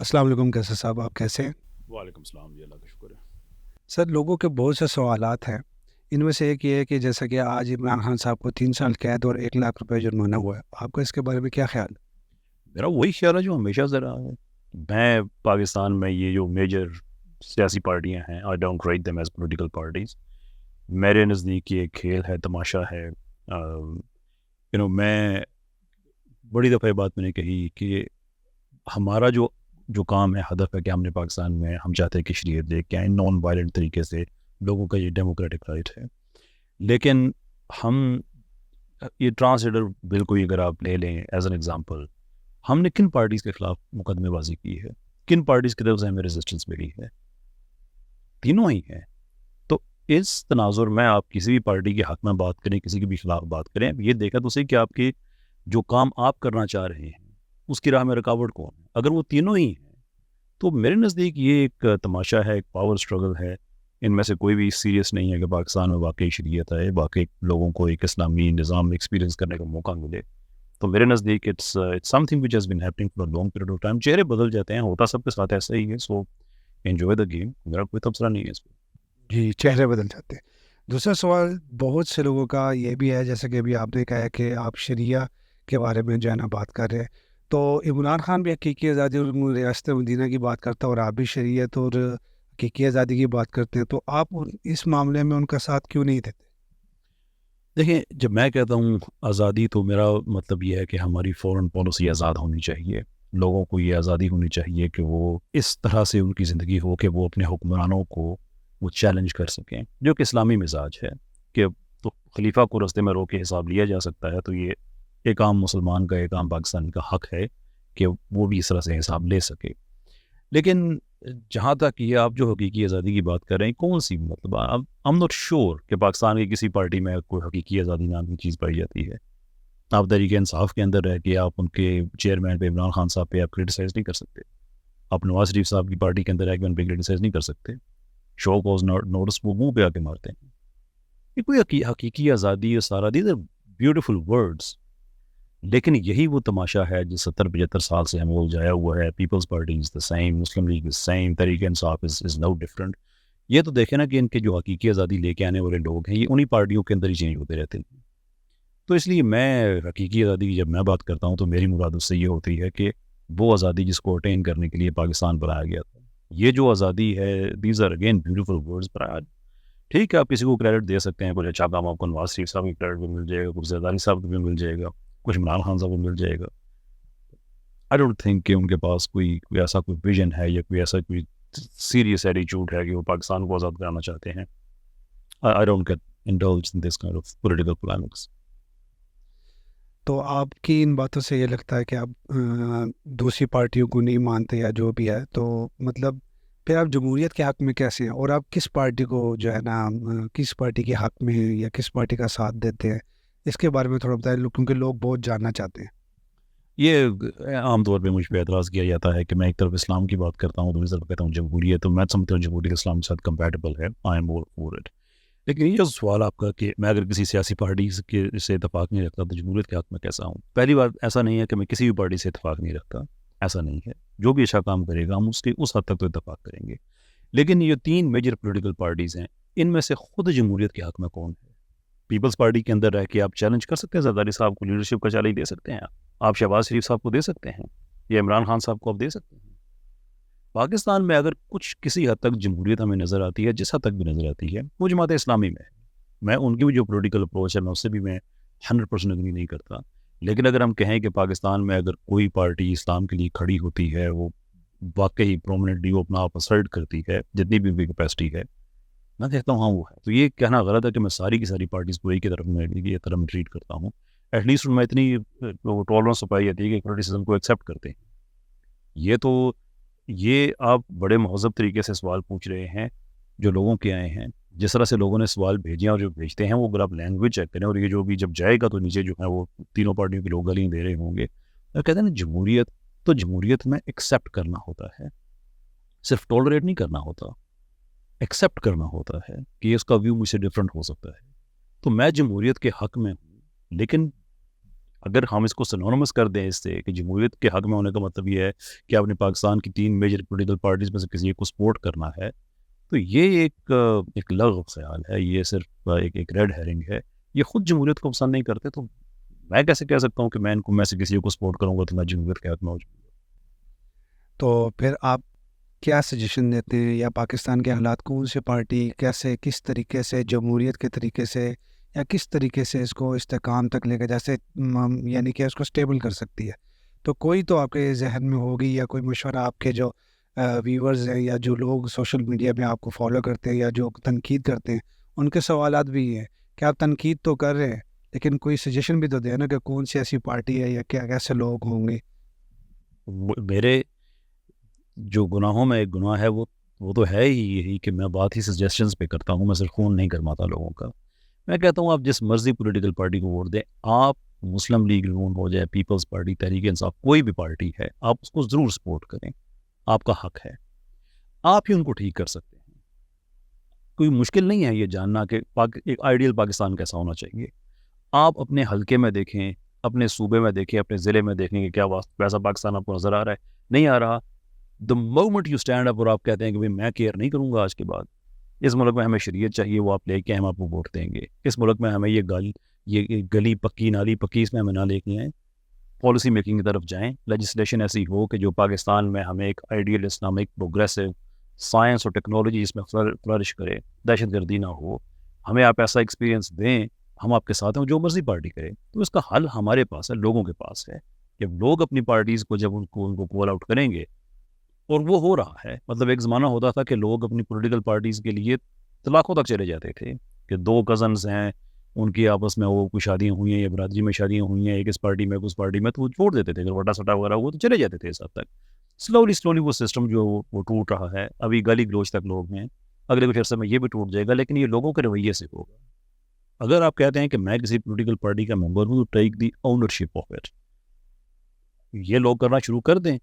السلام علیکم کیسے صاحب، آپ کیسے ہیں؟ وعلیکم السلام جی، اللہ کا شکر ہے۔ سر، لوگوں کے بہت سے سوالات ہیں، ان میں سے ایک یہ ہے کہ جیسا کہ آج عمران خان صاحب کو 3 سال قید اور 1 لاکھ روپے جرمانہ ہوا ہے، آپ کا اس کے بارے میں کیا خیال ہے؟ میرا وہی خیال ہے جو ہمیشہ سے رہا ہے۔ میں پاکستان میں یہ جو میجر سیاسی پارٹیاں ہیں، I don't rate them as political parties, میرے نزدیک یہ ایک کھیل ہے، تماشا ہے۔ میں بڑی دفعہ یہ بات میں نے کہی کہ ہمارا جو کام ہے، ہدف ہے کہ ہم نے پاکستان میں ہم چاہتے ہیں کہ شریعت لے کے آئیں نان وائلنٹ طریقے سے، لوگوں کا یہ ڈیموکریٹک رائٹ ہے۔ لیکن ہم یہ ٹرانسجنڈر بل کو اگر آپ لے لیں ایز این ایگزامپل، ہم نے کن پارٹیز کے خلاف مقدمے بازی کی ہے، کن پارٹیز کی طرف سے ہمیں ریزسٹنس ملی ہے؟ تینوں ہی ہیں۔ تو اس تناظر میں آپ کسی بھی پارٹی کے حق میں بات کریں، کسی کے بھی خلاف بات کریں، یہ دیکھا تو صحیح کہ آپ کے جو کام آپ کرنا چاہ رہے ہیں اس کی راہ میں رکاوٹ کون ہے۔ اگر وہ تینوں ہی ہیں تو میرے نزدیک یہ ایک تماشا ہے، ایک پاور سٹرگل ہے۔ ان میں سے کوئی بھی سیریس نہیں ہے کہ پاکستان میں واقعی شریعت ہے، واقعی لوگوں کو ایک اسلامی نظام ایکسپیرینس کرنے کا موقع ملے۔ تو میرے نزدیک it's something which has been happening for long period of time. چہرے بدل جاتے ہیں، ہوتا سب کے ساتھ ایسا ہی ہے۔ سو انجوائے دا گیم، میرا کوئی تبصرہ نہیں ہے اس پہ۔ جی، چہرے بدل جاتے ہیں۔ دوسرا سوال بہت سے لوگوں کا یہ بھی ہے، جیسا کہ ابھی آپ نے کہا ہے کہ آپ شریعہ کے بارے میں جو ہے نا بات کر رہے ہیں، تو عمران خان بھی حقیقی آزادی اور ریاست مدینہ کی بات کرتا ہے اور آپ بھی شریعت اور حقیقی آزادی کی بات کرتے ہیں، تو آپ اس معاملے میں ان کا ساتھ کیوں نہیں دیتے؟ دیکھیں، جب میں کہتا ہوں آزادی تو میرا مطلب یہ ہے کہ ہماری فورن پالیسی آزاد ہونی چاہیے۔ لوگوں کو یہ آزادی ہونی چاہیے کہ وہ اس طرح سے ان کی زندگی ہو کہ وہ اپنے حکمرانوں کو وہ چیلنج کر سکیں، جو کہ اسلامی مزاج ہے کہ تو خلیفہ کو رستے میں روک کے حساب لیا جا سکتا ہے۔ تو یہ ایک عام مسلمان کا، ایک عام پاکستانی کا حق ہے کہ وہ بھی اس طرح سے حساب لے سکے۔ لیکن جہاں تک یہ آپ جو حقیقی آزادی کی بات کر رہے ہیں، کون سی مطلب I'm not sure کہ پاکستان کی کسی پارٹی میں کوئی حقیقی آزادی نام کی چیز پائی جاتی ہے۔ آپ تحریک انصاف کے اندر رہ کے آپ ان کے چیئرمین پہ، عمران خان صاحب پہ آپ کرٹیسائز نہیں کر سکتے۔ آپ نواز شریف صاحب کی پارٹی کے اندر رہ کے ان پہ کرٹیسائز نہیں کر سکتے۔ شو کوز نوٹس وہ منہ پہ آ کے مارتے ہیں۔ یہ کوئی حقیقی آزادی ہے سارا، دیز آر بیوٹیفل ورڈس، لیکن یہی وہ تماشا ہے جو 70-75 سال سے ہمیں الجھایا ہوا ہے۔ Peoples Party is the same, Muslim League is same, Tehreek Insaf is know different. یہ تو دیکھیں نا کہ ان کے جو حقیقی آزادی لے کے آنے والے لوگ ہیں، یہ انہی پارٹیوں کے اندر ہی چینج ہوتے رہتے ہیں۔ تو اس لیے میں حقیقی آزادی کی جب میں بات کرتا ہوں تو میری مراد اس سے یہ ہوتی ہے کہ وہ آزادی جس کو اٹین کرنے کے لیے پاکستان بنایا گیا تھا، یہ جو آزادی ہے، these are again beautiful words. پر ٹھیک ہے، آپ کسی کو کریڈٹ دے سکتے ہیں، کچھ اچھا کام آپ کو نواز شریف صاحب کی کریڈٹ بھی مل جائے گا، کچھ زرداری صاحب کو بھی مل جائے گا، کچھ عمران خان صاحب کو مل جائے گا۔ آئی ڈونٹ تھنک کہ ان کے پاس کوئی ایسا کوئی ویژن ہے یا کوئی ایسا کوئی سیریس ایٹیچیوڈ ہے کہ وہ پاکستان کو آزاد کرانا چاہتے ہیں۔ I don't get indulged in this kind of political polemics. تو آپ کی ان باتوں سے یہ لگتا ہے کہ آپ دوسری پارٹیوں کو نہیں مانتے یا جو بھی ہے، تو مطلب پھر آپ جمہوریت کے حق میں کیسے ہیں، اور آپ کس پارٹی کو جو ہے نا کس پارٹی کے حق میں ہیں یا کس پارٹی کا ساتھ دیتے ہیں؟ اس کے بارے میں تھوڑا بتائیں، کیونکہ لوگ بہت جاننا چاہتے ہیں۔ یہ عام طور پہ مجھ پہ اعتراض کیا جاتا ہے کہ میں ایک طرف اسلام کی بات کرتا ہوں، دوسری طرف کہتا ہوں جمہوریت۔ تو میں سمجھتا ہوں جمہوریت اسلام کے ساتھ کمپیٹیبل ہے، I am more for it. لیکن یہ جو سوال آپ کا کہ میں اگر کسی سیاسی پارٹی کے سے اتفاق نہیں رکھتا تو جمہوریت کے حق میں کیسا ہوں؟ پہلی بات، ایسا نہیں ہے کہ میں کسی بھی پارٹی سے اتفاق نہیں رکھتا، ایسا نہیں ہے۔ جو بھی اچھا کام کرے گا ہم اس کے اس حد تک تو اتفاق کریں گے۔ لیکن یہ 3 میجر پولیٹیکل پارٹیز ہیں، ان میں سے خود جمہوریت کے حق میں کون ہے؟ پیپلز پارٹی کے اندر رہ کے آپ چیلنج کر سکتے ہیں، زرداری صاحب کو لیڈرشپ کا چیلنج دے سکتے ہیں، آپ شہباز شریف صاحب کو دے سکتے ہیں، یا عمران خان صاحب کو آپ دے سکتے ہیں۔ پاکستان میں اگر کچھ کسی حد تک جمہوریت ہمیں نظر آتی ہے، جس حد تک بھی نظر آتی ہے، وہ جماعت اسلامی میں ہے۔ میں ان کی بھی جو پولیٹیکل اپروچ ہے میں اس سے بھی میں 100% اگری نہیں کرتا۔ لیکن اگر ہم کہیں کہ پاکستان میں اگر کوئی پارٹی اسلام کے لیے کھڑی ہوتی ہے، وہ واقعی پرومننٹلی وہ اپنا آپ اسرٹ کرتی ہے جتنی بھی کیپیسٹی ہے، میں کہتا ہوں ہاں وہ ہے۔ تو یہ کہنا غلط ہے کہ میں ساری کی ساری پارٹیز کو ایک ہی طرف میں ٹریٹ کرتا ہوں۔ ایٹ لیسٹ ان میں اتنی ٹالرنس پائی جاتی ہے کہ کرٹیسزم کو ایکسیپٹ کرتے ہیں۔ یہ آپ بڑے مہذب طریقے سے سوال پوچھ رہے ہیں جو لوگوں کے آئے ہیں، جس طرح سے لوگوں نے سوال بھیجے اور جو بھیجتے ہیں وہ اگر آپ لینگویج چیک کریں، اور یہ جو بھی جب جائے گا تو نیچے جو ہے وہ تینوں پارٹیوں کے لوگ گالیاں دے رہے ہوں گے۔ تو کہتے ہیں نا جمہوریت، تو جمہوریت میں ایکسیپٹ کرنا ہوتا ہے، صرف ٹالریٹ نہیں کرنا ہوتا، ایکسیپٹ کرنا ہوتا ہے کہ اس کا ویو مجھ سے ڈفرینٹ ہو سکتا ہے۔ تو میں جمہوریت کے حق میں ہوں، لیکن اگر ہم اس کو سنونیمس کر دیں اس سے کہ جمہوریت کے حق میں ہونے کا مطلب یہ ہے کہ آپ نے پاکستان کی 3 میجر پولیٹیکل پارٹیز میں سے کسی ایک کو سپورٹ کرنا ہے، تو یہ ایک لغو خیال ہے، یہ صرف ایک ریڈ ہیرنگ ہے. یہ خود جمہوریت کو پسند نہیں کرتے، تو میں کیسے کہہ سکتا ہوں کہ میں سے کسی کو سپورٹ کروں گا تو میں جمہوریت کے حق میں ہو جاؤں گا. تو پھر آپ کیا سجیشن دیتے ہیں، یا پاکستان کے حالات کون سی پارٹی کیسے کس طریقے سے جمہوریت کے طریقے سے یا کس طریقے سے اس کو استحکام تک لے کے جیسے یعنی کہ اس کو اسٹیبل کر سکتی ہے؟ تو کوئی تو آپ کے ذہن میں ہوگی، یا کوئی مشورہ آپ کے جو ویورز ہیں یا جو لوگ سوشل میڈیا میں آپ کو فالو کرتے ہیں یا جو تنقید کرتے ہیں ان کے سوالات بھی ہیں کہ آپ تنقید تو کر رہے ہیں لیکن کوئی سجیشن بھی تو دیں نا کہ کون سی ایسی پارٹی ہے یا کیا کیسے لوگ ہوں گے. میرے جو گناہوں میں ایک گناہ ہے وہ تو ہے ہی یہی کہ میں بات ہی سجیشنز پہ کرتا ہوں، میں صرف خون نہیں گرماتا لوگوں کا. میں کہتا ہوں آپ جس مرضی پولیٹیکل پارٹی کو ووٹ دیں، آپ مسلم لیگ نون ہو جائے، پیپلز پارٹی، تحریک انصاف، کوئی بھی پارٹی ہے، آپ اس کو ضرور سپورٹ کریں، آپ کا حق ہے، آپ ہی ان کو ٹھیک کر سکتے ہیں. کوئی مشکل نہیں ہے یہ جاننا کہ ایک آئیڈیل پاکستان کیسا ہونا چاہیے. آپ اپنے حلقے میں دیکھیں، اپنے صوبے میں دیکھیں، اپنے ضلع میں دیکھیں کہ کیا ویسا پاکستان آپ کو نظر آ رہا ہے، نہیں آ رہا. The moment you stand up اور آپ کہتے ہیں کہ میں کیئر نہیں کروں گا آج کے بعد، اس ملک میں ہمیں شریعت چاہیے، وہ آپ لے کے ہم آپ کو ووٹ دیں گے. اس ملک میں ہمیں یہ گلی پکی نالی پکی اس میں ہمیں نہ لے کے آئیں، پالیسی میکنگ کی طرف جائیں. لیجسلیشن ایسی ہو کہ جو پاکستان میں ہمیں ایک آئیڈیل اسلامک پروگریسو سائنس اور ٹیکنالوجی اس میں فلرش کرے، دہشت گردی نہ ہو. ہمیں آپ ایسا ایکسپیرینس دیں، ہم آپ کے ساتھ ہیں، جو مرضی پارٹی کرے. تو اس کا حل ہمارے پاس ہے، لوگوں کے پاس ہے. جب لوگ اپنی پارٹیز کو جب ان کو کال آؤٹ کریں گے، اور وہ ہو رہا ہے. مطلب ایک زمانہ ہوتا تھا کہ لوگ اپنی پولیٹیکل پارٹیز کے لیے طلاقوں تک چلے جاتے تھے کہ 2 کزنز ہیں، ان کی آپس میں وہ کچھ شادیاں ہوئی ہیں یا برادری میں شادیاں ہوئی ہیں، ایک اس پارٹی میں اس پارٹی میں، تو وہ چھوڑ دیتے تھے. اگر وٹا سٹا وغیرہ ہوا تو چلے جاتے تھے اس حد تک. سلولی وہ سسٹم جو وہ ٹوٹ رہا ہے. ابھی گلی گلوچ تک لوگ ہیں، اگلے کچھ عرصے میں یہ بھی ٹوٹ جائے گا، لیکن یہ لوگوں کے رویے سے ہوگا. اگر آپ کہتے ہیں کہ میں کسی پولیٹیکل پارٹی کا ممبر ہوں، ٹیک دی اونرشپ آف اٹ. یہ لوگ کرنا شروع کر دیں